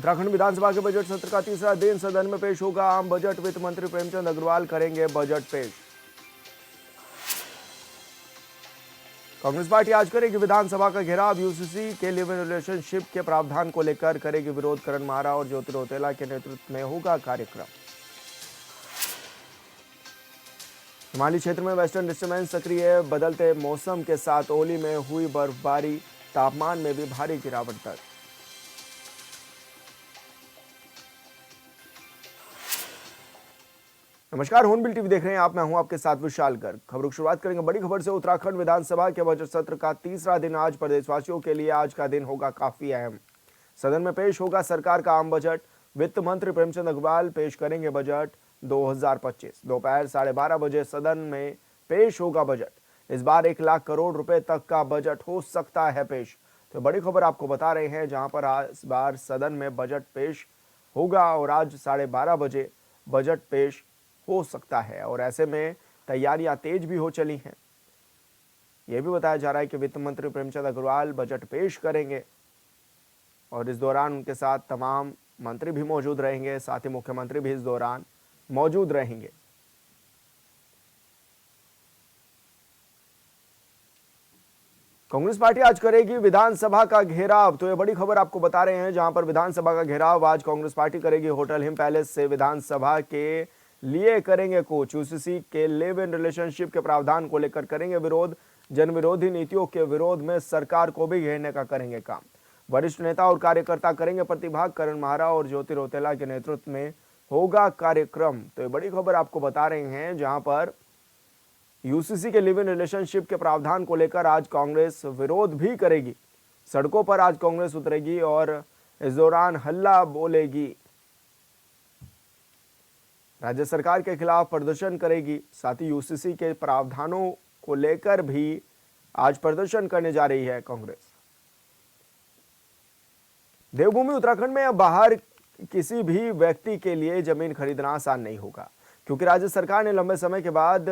उत्तराखंड विधानसभा के बजट सत्र का तीसरा दिन सदन में पेश होगा आम बजट। वित्त मंत्री प्रेमचंद अग्रवाल करेंगे बजट पेश। कांग्रेस पार्टी आज करेगी विधानसभा का घेराव। यूसीसी के लिव इन रिलेशनशिप के प्रावधान को लेकर करेगी विरोध। करण माहरा और ज्योति रौतेला के नेतृत्व में होगा कार्यक्रम। हिमालयी क्षेत्र में वेस्टर्न डिस्टर्बेंस सक्रिय। बदलते मौसम के साथ ओली में हुई बर्फबारी। तापमान में भी भारी गिरावट दर्ज। नमस्कार, हॉर्नबिल टीवी देख रहे हैं आप। मैं हूं आपके साथ विशाल गर्ग। खबरों की शुरुआत करेंगे बड़ी खबर से। उत्तराखंड विधानसभा के बजट सत्र का तीसरा दिन आज प्रदेशवासियों के लिए आज का दिन होगा काफी अहम। सदन में पेश होगा सरकार का आम बजट। वित्त मंत्री प्रेमचंद अग्रवाल पेश करेंगे बजट 2025। दोपहर 12:30 बजे सदन में पेश होगा बजट। इस बार 1 लाख करोड़ रुपए तक का बजट हो सकता है पेश। तो बड़ी खबर आपको बता रहे हैं, जहां पर इस बार सदन में बजट पेश होगा और आज 12:30 बजे बजट पेश हो सकता है। और ऐसे में तैयारियां तेज भी हो चली हैं। यह भी बताया जा रहा है कि वित्त मंत्री प्रेमचंद अग्रवाल बजट पेश करेंगे और इस दौरान उनके साथ तमाम मंत्री भी मौजूद रहेंगे, साथ ही मुख्यमंत्री भी इस दौरान मौजूद रहेंगे। कांग्रेस पार्टी आज करेगी विधानसभा का घेराव। तो ये बड़ी खबर आपको बता रहे हैं, जहां पर विधानसभा का घेराव आज कांग्रेस पार्टी करेगी। होटल हिम पैलेस से विधानसभा के लिए करेंगे कूच। यूसीसी के लिव इन रिलेशनशिप के प्रावधान को लेकर करेंगे विरोध। जन विरोधी नीतियों के विरोध में सरकार को भी घेरने का करेंगे काम। वरिष्ठ नेता और कार्यकर्ता करेंगे प्रतिभाग। करण माहरा और ज्योति रौतेला के नेतृत्व में होगा कार्यक्रम। तो ये बड़ी खबर आपको बता रहे हैं, जहां पर यूसीसी के लिव इन रिलेशनशिप के प्रावधान को लेकर आज कांग्रेस विरोध भी करेगी। सड़कों पर आज कांग्रेस उतरेगी और इस दौरान हल्ला बोलेगी। राज्य सरकार के खिलाफ प्रदर्शन करेगी। साथ ही यूसीसी के प्रावधानों को लेकर भी आज प्रदर्शन करने जा रही है कांग्रेस। देवभूमि उत्तराखंड में अब बाहर किसी भी व्यक्ति के लिए जमीन खरीदना आसान नहीं होगा, क्योंकि राज्य सरकार ने लंबे समय के बाद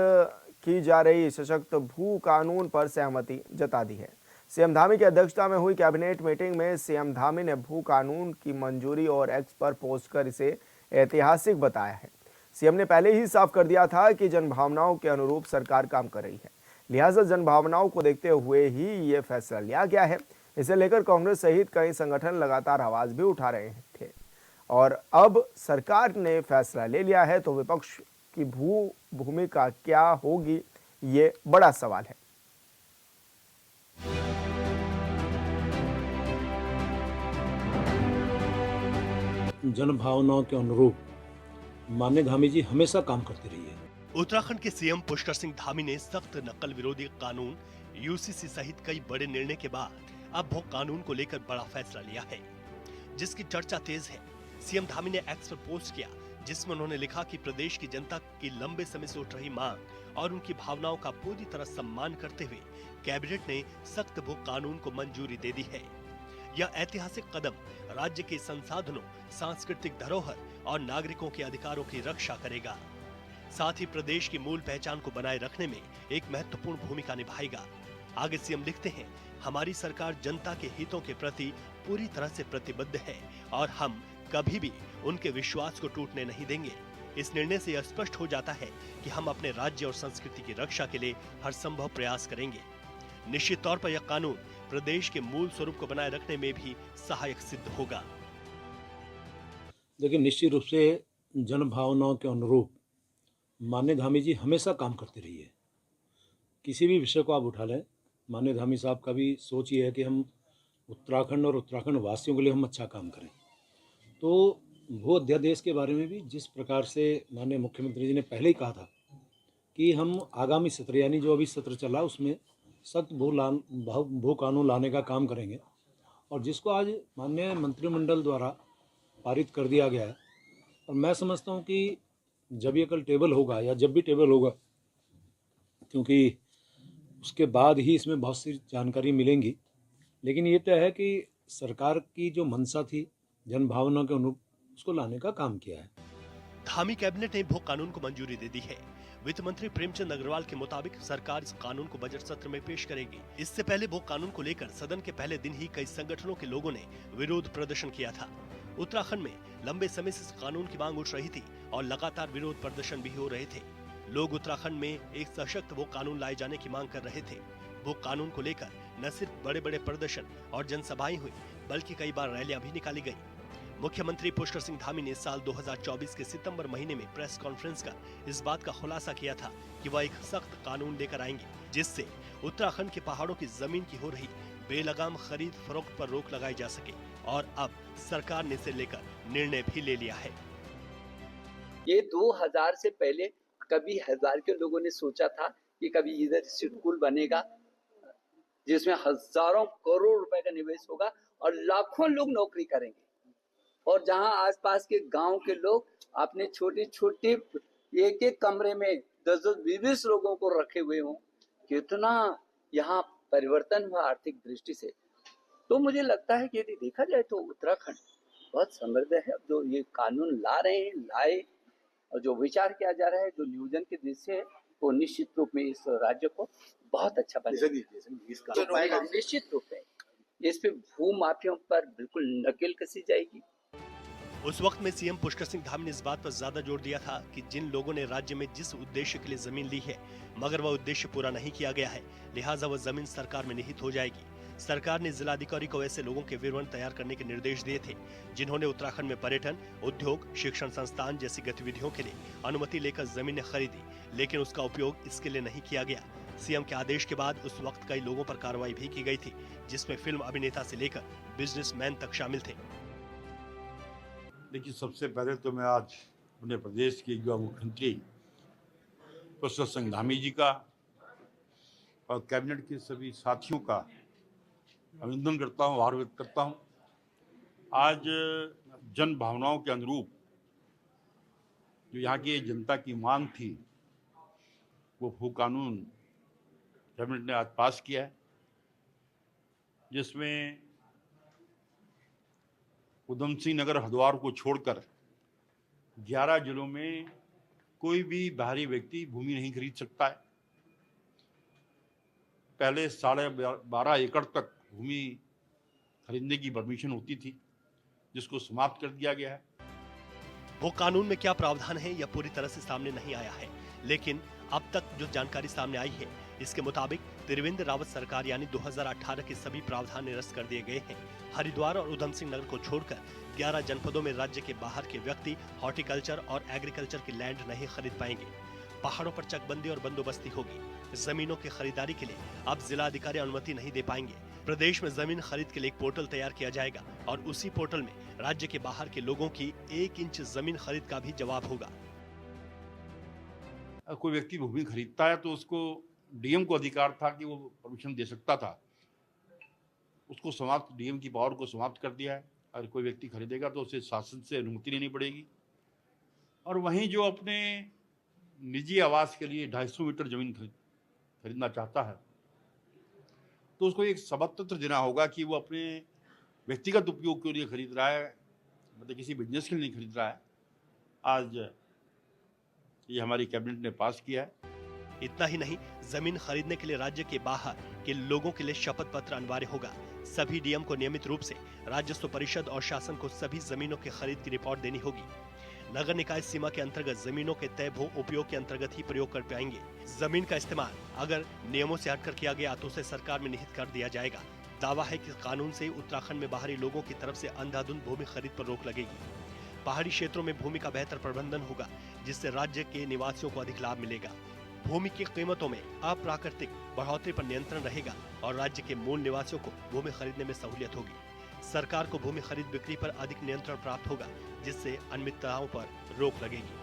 की जा रही सशक्त भू कानून पर सहमति जता दी है। सीएम धामी की अध्यक्षता में हुई कैबिनेट मीटिंग में सीएम धामी ने भू कानून की मंजूरी और एक्स पर पोस्ट कर इसे ऐतिहासिक बताया है। सीएम ने पहले ही साफ कर दिया था कि जनभावनाओं के अनुरूप सरकार काम कर रही है, लिहाजा जनभावनाओं को देखते हुए ही ये फैसला लिया गया है। इसे लेकर कांग्रेस सहित कई संगठन लगातार आवाज भी उठा रहे थे और अब सरकार ने फैसला ले लिया है, तो विपक्ष की भूमिका क्या होगी, ये बड़ा सवाल है। जनभावनाओं के अनुरूप माननीय धामी जी हमेशा काम करते रही है। उत्तराखंड के सीएम पुष्कर सिंह धामी ने सख्त नकल विरोधी कानून यूसीसी सहित कई बड़े निर्णय के बाद अब भू कानून को लेकर बड़ा फैसला लिया है, जिसकी चर्चा तेज है। सीएम धामी ने एक्स पर पोस्ट किया, जिसमें उन्होंने लिखा कि प्रदेश की जनता की लंबे समय से उठ रही मांग और उनकी भावनाओं का पूरी तरह सम्मान करते हुए कैबिनेट ने सख्त भू कानून को मंजूरी दे दी है। यह ऐतिहासिक कदम राज्य के संसाधनों, सांस्कृतिक धरोहर और नागरिकों के अधिकारों की रक्षा करेगा। साथ ही प्रदेश की मूल पहचान को बनाए रखने में एक महत्वपूर्ण भूमिका निभाएगा। आगे सीएम लिखते हैं, हमारी सरकार जनता के हितों के प्रति पूरी तरह से प्रतिबद्ध है और हम कभी भी उनके विश्वास को टूटने नहीं देंगे। इस निर्णय से यह स्पष्ट हो जाता है कि हम अपने राज्य और संस्कृति की रक्षा के लिए हर संभव प्रयास करेंगे। निश्चित तौर पर यह कानून प्रदेश के मूल स्वरूप को बनाए रखने में भी सहायक सिद्ध होगा। देखिए, निश्चित रूप से जनभावनाओं के अनुरूप माननीय धामी जी हमेशा काम करते रही है। किसी भी विषय को आप उठा लें, माननीय धामी साहब का भी सोच ये है कि हम उत्तराखंड और उत्तराखंड वासियों के लिए हम अच्छा काम करें। तो भू अध्यादेश के बारे में भी जिस प्रकार से माननीय मुख्यमंत्री जी ने पहले ही कहा था कि हम आगामी सत्र, यानी जो अभी सत्र चला, उसमें सख्त भू कानून लाने का काम करेंगे और जिसको आज माननीय मंत्रिमंडल द्वारा पारित कर दिया गया है। और मैं समझता हूँ कि जब ये कल टेबल होगा या जब भी टेबल होगा, क्योंकि उसके बाद ही इसमें बहुत सी जानकारी मिलेंगी, लेकिन ये तय है कि सरकार की जो मंशा थी जनभावना के अनुरूप उसको लाने का काम किया है। धामी कैबिनेट ने भू कानून को मंजूरी दे दी है। वित्त मंत्री प्रेमचंद अग्रवाल के मुताबिक सरकार इस कानून को बजट सत्र में पेश करेगी। इससे पहले भू कानून को लेकर सदन के पहले दिन ही कई संगठनों के लोगों ने विरोध प्रदर्शन किया था। उत्तराखंड में लंबे समय से इस कानून की मांग उठ रही थी और लगातार विरोध प्रदर्शन भी हो रहे थे। लोग उत्तराखंड में एक सशक्त वो कानून लाए जाने की मांग कर रहे थे। वो कानून को लेकर न सिर्फ बड़े बड़े प्रदर्शन और जनसभाएं हुई, बल्कि कई बार रैलियां भी निकाली गई। मुख्यमंत्री पुष्कर सिंह धामी ने साल 2024 के सितंबर महीने में प्रेस कॉन्फ्रेंस कर इस बात का खुलासा किया था कि वह एक सख्त कानून लेकर आएंगे, जिससे उत्तराखंड के पहाड़ों की जमीन की हो रही बेलगाम खरीद फरोख्त पर रोक लगाई जा सके। और अब सरकार ने इसे लेकर निर्णय भी ले लिया है। ये 2000 से पहले कभी हजार के लोगों ने सोचा था कि कभी इधर स्कूल बनेगा जिसमें हजारों करोड़ रुपए का निवेश होगा और लाखों लोग नौकरी करेंगे, और जहां आसपास के गांव के लोग अपने छोटे छोटे एक एक कमरे में 10-10, 20 लोगों को रखे हुए हों। कितना यहाँ परिवर्तन हुआ आर्थिक दृष्टि से। तो मुझे लगता है कि यदि देखा जाए तो उत्तराखंड बहुत समृद्ध है। जो ये कानून लाए और जो विचार किया जा रहा है, जो नियोजन के दृष्टि है, वो निश्चित रूप में इस राज्य को बहुत अच्छा बनेगा। निश्चित रूप में इस पे भू माफियों पर बिल्कुल नकेल कसी जाएगी। उस वक्त में सीएम पुष्कर सिंह धामी ने इस बात पर ज्यादा जोर दिया था कि जिन लोगों ने राज्य में जिस उद्देश्य के लिए जमीन ली है, मगर वह उद्देश्य पूरा नहीं किया गया है, लिहाजा वह जमीन सरकार में निहित हो जाएगी। सरकार ने जिलाधिकारी को ऐसे लोगों के विवरण तैयार करने के निर्देश दिए थे जिन्होंने उत्तराखंड में पर्यटन, उद्योग, शिक्षण संस्थान जैसी गतिविधियों के लिए अनुमति लेकर जमीनें खरीदी, लेकिन उसका उपयोग इसके लिए नहीं किया गया। सीएम के आदेश के बाद उस वक्त कई लोगों पर कार्रवाई भी की गई थी, जिसमें फिल्म अभिनेता से लेकर बिजनेसमैन तक शामिल थे। देखिए, सबसे पहले तो मैं आज अपने प्रदेश के युवा मुख्यमंत्री पुष्कर सिंह धामी जी का और कैबिनेट के सभी साथियों का अभिनंदन करता हूँ, आभार व्यक्त करता हूँ। आज जन भावनाओं के अनुरूप जो यहाँ की जनता की मांग थी, वो भू कानून कैबिनेट ने आज पास किया है, जिसमें उधम सिंह नगर हरिद्वार को छोड़कर 11 जिलों में कोई भी बाहरी व्यक्ति भूमि नहीं खरीद सकता है। पहले 12.5 एकड़ तक भूमि खरीदने की परमिशन होती थी, जिसको समाप्त कर दिया गया है। वो कानून में क्या प्रावधान है यह पूरी तरह से सामने नहीं आया है, लेकिन अब तक जो जानकारी सामने आई है, इसके मुताबिक त्रिवेंद्र रावत सरकार यानी 2018 के सभी प्रावधान निरस्त कर दिए गए हैं। हरिद्वार और उधम सिंह नगर को छोड़कर 11 जनपदों में राज्य के बाहर के व्यक्ति हॉर्टिकल्चर और एग्रीकल्चर की लैंड नहीं खरीद पाएंगे। पहाड़ों पर चकबंदी और बंदोबस्ती होगी। जमीनों की खरीदारी के लिए अब जिलाधिकारी अनुमति नहीं दे पाएंगे। प्रदेश में जमीन खरीद के लिए एक पोर्टल तैयार किया जाएगा और उसी पोर्टल में राज्य के बाहर के लोगों की 1 इंच जमीन खरीद का भी जवाब होगा। कोई व्यक्ति भूमि खरीदता है तो उसको डीएम को अधिकार था कि वो परमिशन दे सकता था, उसको समाप्त, डीएम की पावर को समाप्त कर दिया है। अगर कोई व्यक्ति खरीदेगा तो उसे शासन से अनुमति लेनी पड़ेगी। और वहीं जो अपने निजी आवास के लिए 250 मीटर जमीन खरीदना चाहता है तो उसको एक सबक देना होगा कि वो अपने व्यक्तिगत उपयोग के लिए खरीद रहा है, मतलब किसी बिजनेस के लिए नहीं खरीद रहा है। आज ये हमारी कैबिनेट ने पास किया है। इतना ही नहीं, जमीन खरीदने के लिए राज्य के बाहर के लोगों के लिए शपथ पत्र अनिवार्य होगा। सभी डीएम को नियमित रूप से राजस्व परिषद और शासन को सभी जमीनों की खरीद की रिपोर्ट देनी होगी। नगर निकाय सीमा के अंतर्गत जमीनों के तय भू उपयोग के अंतर्गत ही प्रयोग कर पाएंगे। जमीन का इस्तेमाल अगर नियमों से हटकर किया गया तो उसे सरकार में निहित कर दिया जाएगा। दावा है कि कानून से उत्तराखंड में बाहरी लोगों की तरफ से अंधाधुंध भूमि खरीद पर रोक लगेगी। पहाड़ी क्षेत्रों में भूमि का बेहतर प्रबंधन होगा, जिससे राज्य के निवासियों को अधिक लाभ मिलेगा। भूमि की कीमतों में अप्राकृतिक बढ़ोतरी पर नियंत्रण रहेगा और राज्य के मूल निवासियों को भूमि खरीदने में सहूलियत होगी। सरकार को भूमि खरीद बिक्री पर अधिक नियंत्रण प्राप्त होगा, जिससे अनियमितताओं पर रोक लगेगी।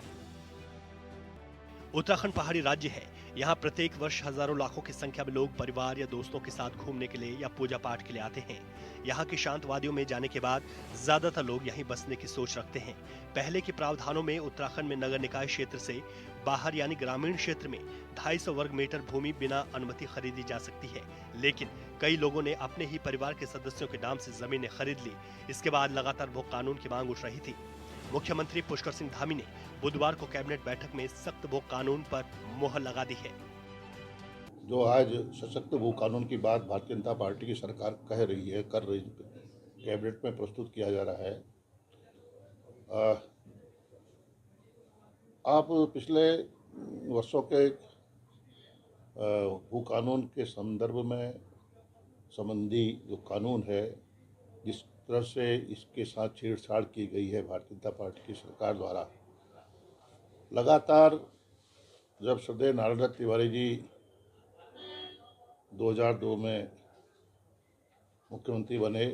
उत्तराखंड पहाड़ी राज्य है। यहाँ प्रत्येक वर्ष हजारों लाखों की संख्या में लोग परिवार या दोस्तों के साथ घूमने के लिए या पूजा पाठ के लिए आते हैं। यहाँ की शांत वादियों में जाने के बाद ज्यादातर लोग यहीं बसने की सोच रखते हैं। पहले के प्रावधानों में उत्तराखंड में नगर निकाय क्षेत्र से बाहर यानी ग्रामीण क्षेत्र में 250 वर्ग मीटर भूमि बिना अनुमति खरीदी जा सकती है, लेकिन कई लोगों ने अपने ही परिवार के सदस्यों के नाम से जमीनें खरीद ली। इसके बाद लगातार भू कानून की मांग उठ रही थी। मुख्यमंत्री पुष्कर सिंह धामी ने बुधवार को कैबिनेट बैठक में सख्त भू कानून पर मोहर लगा दी है। जो आज सशक्त भू कानून की बात भारतीय जनता पार्टी की सरकार कह रही है, कर रही, कैबिनेट में प्रस्तुत किया जा रहा है, आ, आप पिछले वर्षों के भू कानून के संदर्भ में संबंधी जो कानून है, जिस तरह से इसके साथ छेड़छाड़ की गई है भारतीय जनता पार्टी की सरकार द्वारा, लगातार जब श्रद्धेय नारायण दत्त तिवारी जी 2002 में मुख्यमंत्री बने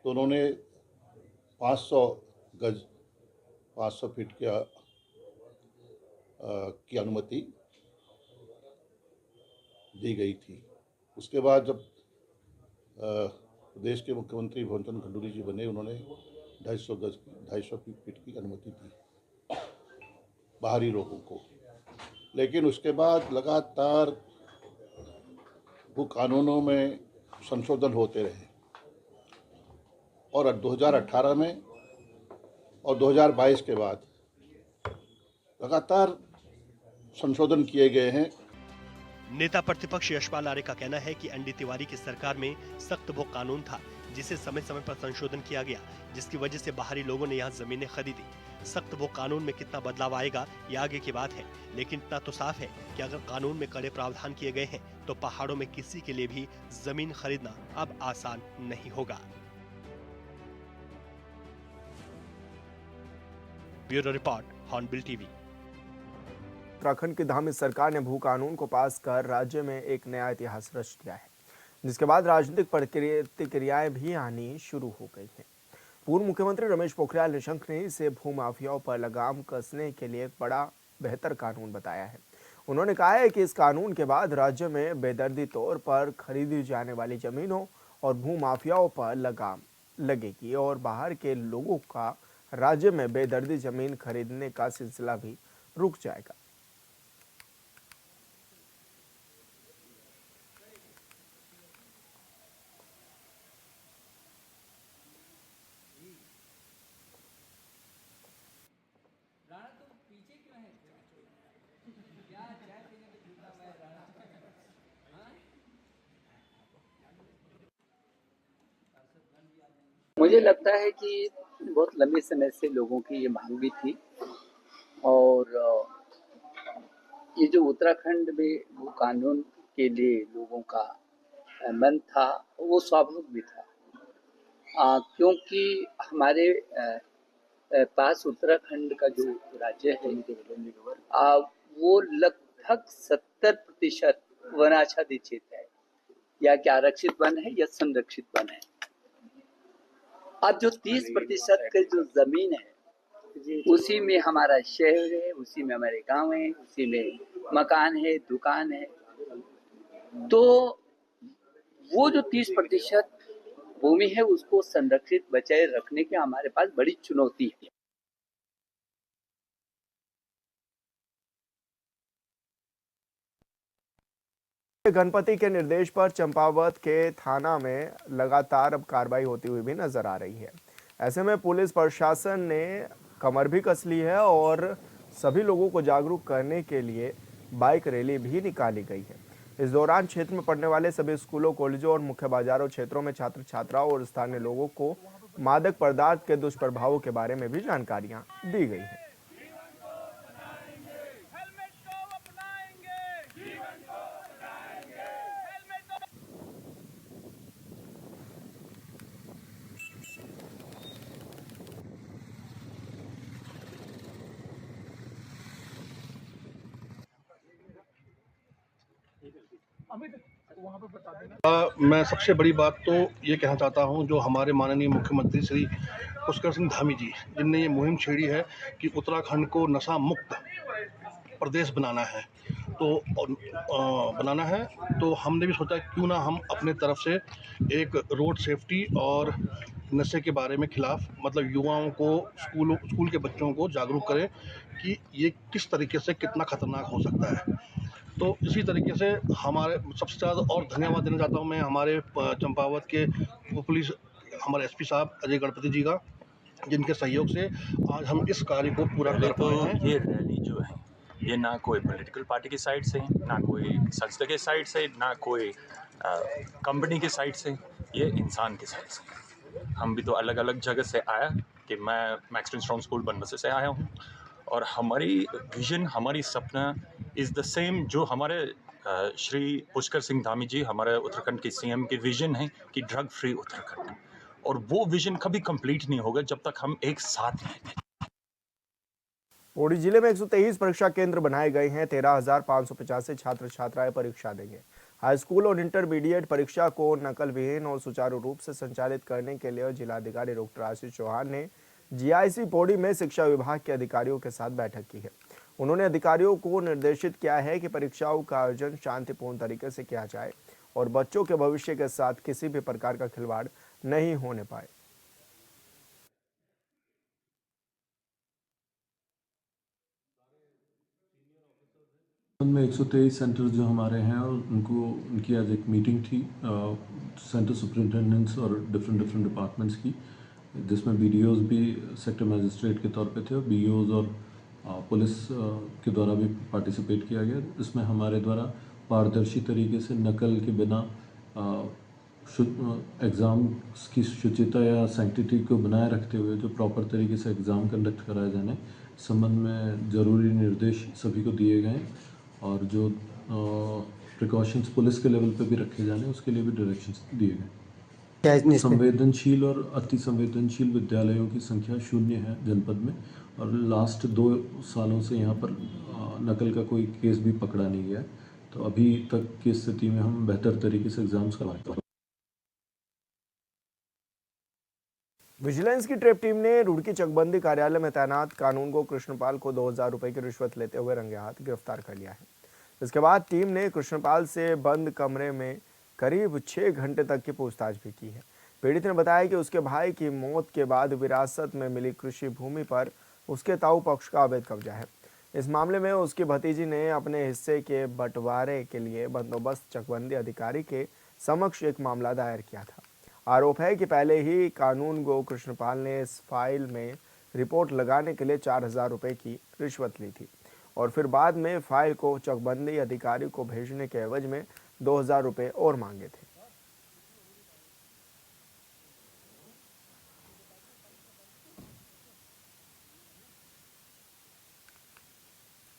तो उन्होंने 500 गज 500 फीट की अनुमति दी गई थी। उसके बाद जब प्रदेश के मुख्यमंत्री भवन चंद्र खंडूरी जी बने, उन्होंने 250 फीट की अनुमति दी बाहरी लोगों को। लेकिन उसके बाद लगातार वो कानूनों में संशोधन होते रहे और 2018 में और 2022 के बाद लगातार संशोधन किए गए हैं। नेता प्रतिपक्ष यशपाल आर्य का कहना है कि एनडी तिवारी की सरकार में सख्त वो कानून था जिसे समय समय पर संशोधन किया गया, जिसकी वजह से बाहरी लोगों ने यहाँ जमीनें खरीदी। सख्त वो कानून में कितना बदलाव आएगा ये आगे की बात है, लेकिन इतना तो साफ है कि अगर कानून में कड़े प्रावधान किए गए हैं तो पहाड़ों में किसी के लिए भी जमीन खरीदना अब आसान नहीं होगा। Bureau report, hornbill TV. Uttarakhand की धामी सरकार ने भू कानून को पास कर राज्य में एक नया इतिहास रच दिया है, जिसके बाद राजनीतिक प्रतिक्रियाएं भी आनी शुरू हो गई हैं। पूर्व मुख्यमंत्री रमेश पोखरियाल निशंक ने इसे भू माफियाओं पर लगाम कसने के लिए एक बड़ा बेहतर कानून बताया है। उन्होंने कहा है कि इस कानून के बाद राज्य में बेदर्दी तौर पर खरीदी जाने वाली जमीनों और भू माफियाओं पर लगाम लगेगी और बाहर के लोगों का राज्य में बेदर्दी जमीन खरीदने का सिलसिला भी रुक जाएगा। मुझे लगता है कि बहुत लंबे समय से लोगों की ये मांग भी थी और ये जो उत्तराखंड में वो कानून के लिए लोगों का मन था वो स्वाभाविक भी था, क्योंकि हमारे पास उत्तराखंड का जो राज्य है वो लगभग 70% वनाच्छादित क्षेत्र है, या क्या आरक्षित वन है या संरक्षित वन है। अब जो 30% की जो जमीन है उसी में हमारा शहर है, उसी में हमारे गांव है, उसी में मकान है, दुकान है। तो वो जो 30% भूमि है उसको संरक्षित बचाए रखने की हमारे पास बड़ी चुनौती है। गणपति के निर्देश पर चंपावत के थाना में लगातार अब कार्रवाई होती हुई भी नजर आ रही है। ऐसे में पुलिस प्रशासन ने कमर भी कस ली है और सभी लोगों को जागरूक करने के लिए बाइक रैली भी निकाली गई है। इस दौरान क्षेत्र में पढ़ने वाले सभी स्कूलों, कॉलेजों और मुख्य बाजारों क्षेत्रों में छात्र छात्राओं और स्थानीय लोगों को मादक पदार्थ के दुष्प्रभावों के बारे में भी जानकारियां दी गई हैं। मैं सबसे बड़ी बात तो ये कहना चाहता हूँ, जो हमारे माननीय मुख्यमंत्री श्री पुष्कर सिंह धामी जी, जिनने ये मुहिम छेड़ी है कि उत्तराखंड को नशा मुक्त प्रदेश बनाना है, तो हमने भी सोचा क्यों ना हम अपने तरफ से एक रोड सेफ्टी और नशे के बारे में खिलाफ, मतलब युवाओं को, स्कूल के बच्चों को जागरूक करें कि ये किस तरीके से कितना खतरनाक हो सकता है। तो इसी तरीके से हमारे सबसे ज़्यादा और धन्यवाद देना चाहता हूँ मैं हमारे चंपावत के पुलिस, हमारे एसपी साहब अजय गणपति जी का, जिनके सहयोग से आज हम इस कार्य को पूरा कर पाए हैं। ये रैली जो है ये ना कोई पॉलिटिकल पार्टी की साइड से, ना कोई संस्था के साइड से, ना कोई कंपनी के साइड से, ये इंसान के साइड से। हम भी तो अलग अलग जगह से आया कि मैं मैक्सटन स्ट्रॉन्ग स्कूल बनबसे से आया हूँ और हमारी विज़न, हमारी सपना इज़ द सेम जो हमारे श्री पुष्कर सिंह धामी जी, हमारे उत्तराखंड के सीएम की विज़न है कि ड्रग फ्री उत्तराखंड, और वो विज़न कभी कंप्लीट नहीं होगा जब तक हम एक साथ रहते हैं। पौड़ी जिले में 123 परीक्षा केंद्र बनाए गए हैं। 13,585 छात्र छात्राएं परीक्षा देंगे। हाई स्कूल और इंटरमीडिएट परीक्षा को नकल विहीन और सुचारू रूप से संचालित करने के लिए जिलाधिकारी डॉक्टर आशीष चौहान ने जीआईसी पौड़ी में शिक्षा विभाग के अधिकारियों के साथ बैठक की है। उन्होंने अधिकारियों को निर्देशित किया है कि परीक्षाओं का आयोजन शांतिपूर्ण तरीके से किया जाए और बच्चों के भविष्य के साथ किसी भी प्रकार का खिलवाड़ नहीं होने पाए। में 123 सेंटर जो हमारे हैं उनकी आज एक मीटिंग थी सेंटर सुपरिटेंडेंट्स और डिफरेंट डिपार्टमेंट्स की, जिसमें बीडीओज भी सेक्टर मजिस्ट्रेट के तौर पे थे और बीईओज और पुलिस के द्वारा भी पार्टिसिपेट किया गया। इसमें हमारे द्वारा पारदर्शी तरीके से नकल के बिना एग्ज़ाम की शुचिता या सैंक्टिटी को बनाए रखते हुए जो प्रॉपर तरीके से एग्ज़ाम कंडक्ट कराए जाने संबंध में ज़रूरी निर्देश सभी को दिए गए और जो प्रिकॉशंस पुलिस के लेवल पे भी रखे जाने उसके लिए भी डायरेक्शंस दिए गए। संवेदनशील और अति संवेदनशील विद्यालयों की संख्या 0 है जनपद में और लास्ट 2 सालों से यहाँ पर नकल का कोई केस भी पकड़ा नहीं गया। तो अभी तक की स्थिति में हम बेहतर तरीके से एग्जाम्स करवाते हैं। विजिलेंस की ट्रैप टीम ने रुड़की चकबंदी कार्यालय में तैनात कानूनगो कृष्णपाल को 2,000 रुपए की रिश्वत लेते हुए रंगे हाथ गिरफ्तार कर लिया है। इसके बाद टीम ने कृष्णपाल से बंद कमरे में करीब 6 घंटे तक की पूछताछ भी की है। पीड़ित ने बताया कि उसके भाई की मौत के बाद विरासत में मिली कृषि भूमि पर उसके ताऊ पक्ष का अवैध कब्जा है। इस मामले में उसकी भतीजी ने अपने हिस्से के बंटवारे के लिए बंदोबस्त चकबंदी अधिकारी के समक्ष एक मामला दायर किया था। आरोप है कि पहले ही कानूनगो कृष्णपाल ने इस फाइल में रिपोर्ट लगाने के लिए 4,000 रुपए की रिश्वत ली थी और फिर बाद में फाइल को चकबंदी अधिकारी को भेजने के एवज में 2,000 रुपए और मांगे थे।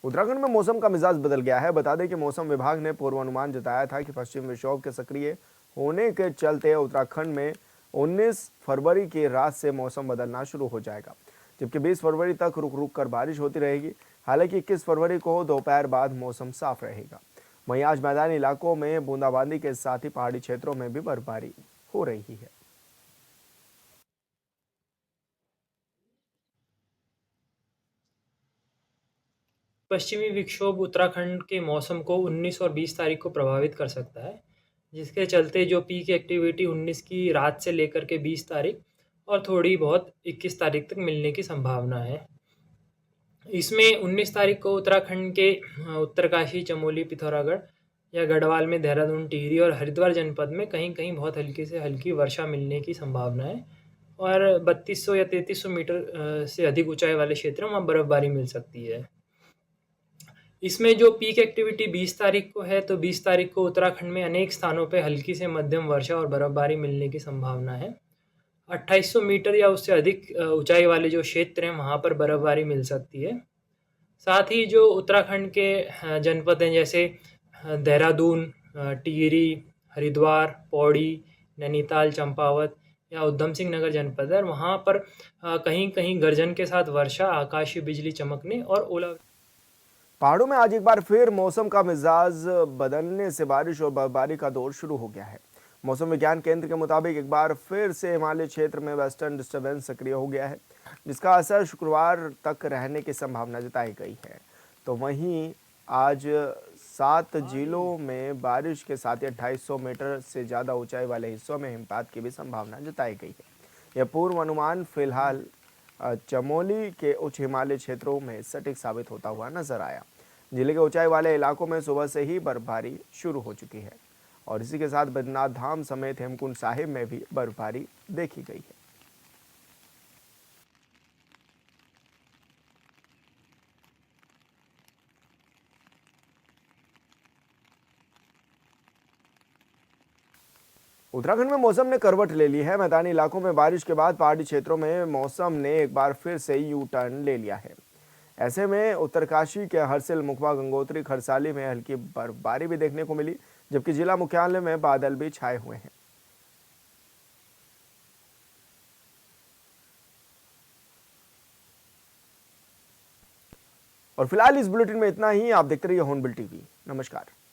उत्तराखंड में मौसम का मिजाज बदल गया है। बता दें कि मौसम विभाग ने पूर्वानुमान जताया था कि पश्चिम विक्षोभ के सक्रिय होने के चलते उत्तराखंड में 19 फरवरी की रात से मौसम बदलना शुरू हो जाएगा, जबकि 20 फरवरी तक रुक रुक कर बारिश होती रहेगी। हालांकि 21 फरवरी को दोपहर बाद मौसम साफ रहेगा। वहीं आज मैदानी इलाकों में बूंदाबांदी के साथ ही पहाड़ी क्षेत्रों में भी बर्फबारी हो रही है। पश्चिमी विक्षोभ उत्तराखंड के मौसम को 19 और 20 तारीख को प्रभावित कर सकता है, जिसके चलते जो पीक एक्टिविटी 19 की रात से लेकर के 20 तारीख और थोड़ी बहुत 21 तारीख तक मिलने की संभावना है। इसमें 19 तारीख को उत्तराखंड के उत्तरकाशी, चमोली, पिथौरागढ़ या गढ़वाल में, देहरादून, टिहरी और हरिद्वार जनपद में कहीं कहीं बहुत हल्की से हल्की वर्षा मिलने की संभावना है और 3200 या 3300 मीटर से अधिक ऊंचाई वाले क्षेत्रों में बर्फबारी मिल सकती है। इसमें जो पीक एक्टिविटी 20 तारीख को है, तो 20 तारीख को उत्तराखंड में अनेक स्थानों पर हल्की से मध्यम वर्षा और बर्फबारी मिलने की संभावना है। 2800 मीटर या उससे अधिक ऊंचाई वाले जो क्षेत्र हैं वहाँ पर बर्फबारी मिल सकती है। साथ ही जो उत्तराखंड के जनपद हैं जैसे देहरादून, टिहरी, हरिद्वार, पौड़ी, नैनीताल, चंपावत या उधम सिंह नगर जनपद है, वहाँ पर कहीं कहीं गर्जन के साथ वर्षा, आकाशीय बिजली चमकने और ओला। पहाड़ों में आज एक बार फिर मौसम का मिजाज बदलने से बारिश और बर्फबारी का दौर शुरू हो गया है। मौसम विज्ञान केंद्र के मुताबिक एक बार फिर से हिमालय क्षेत्र में वेस्टर्न डिस्टर्बेंस सक्रिय हो गया है, जिसका असर शुक्रवार तक रहने की संभावना जताई गई है। तो वहीं आज 7 जिलों में बारिश के साथ ही 2800 मीटर से ज़्यादा ऊंचाई वाले हिस्सों में हिमपात की भी संभावना जताई गई है। यह पूर्व अनुमान फिलहाल चमोली के उच्च हिमालय क्षेत्रों में सटीक साबित होता हुआ नजर आया। जिले के ऊंचाई वाले इलाकों में सुबह से ही बर्फबारी शुरू हो चुकी है और इसी के साथ बद्रीनाथ धाम समेत हेमकुंड साहिब में भी बर्फबारी देखी गई है। उत्तराखंड में मौसम ने करवट ले ली है। मैदानी इलाकों में बारिश के बाद पहाड़ी क्षेत्रों में मौसम ने एक बार फिर से यू टर्न ले लिया है। ऐसे में उत्तरकाशी के हरसिल, मुखबा, गंगोत्री, खरसाली में हल्की बर्फबारी भी देखने को मिली, जबकि जिला मुख्यालय में बादल भी छाए हुए हैं। और फिलहाल इस बुलेटिन में इतना ही। आप देखते रहिए हॉर्नबिल टीवी। नमस्कार।